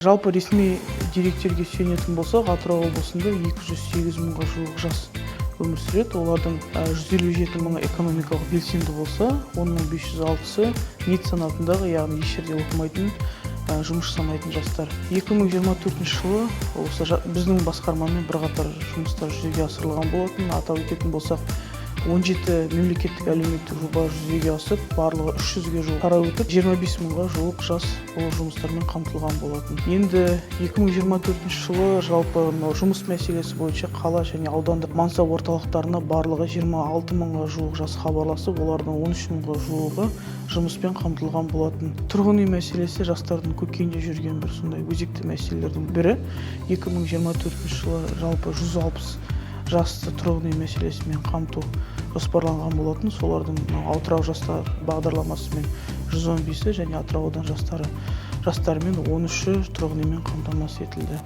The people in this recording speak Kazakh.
Жалпы ресми деректерге сүйенетін болсақ, Атырау облысында 208 мыңға жуық жас өмір сүреді. Олардың 157 мыңы экономикалық белсенді болса, оның 506-сы нет санатындағы, яғни еш жерде оқымайтын, жұмыс жасамайтын жастар. 2024 жылы осы біздің басқармамен бірқатар жұмыстар жүзеге асырылған болатын. Атап өтетін болсақ, 17 мемлекеттік әлеуметтік жоба жүзеге асып, барлығы 300-ге жуық қара өтіп, 25 мыңға жуық жас бұл жұмыстармен қамтылған болатын. Енді 2024 жылы жалпы жұмыс мәселесі бойынша қала және аудандық мансап орталықтарына барлығы 26 мыңға жуық жас хабарласып, олардың 13 мыңға жуығы жұмыспен қамтылған болатын. Тұрғын үй мәселесі жастардың көкейінде жүрген бір сондай өзекті мәселелердің бірі. 2024 жылы жалпы 160 жасты тұрғын үй мәселесімен қамту жоспарланған болатын. Солардың Атырау жастар бағдарламасымен 115-і және Атырау аудан жастарымен 13-і тұрғын үймен қамтамасыз етілді.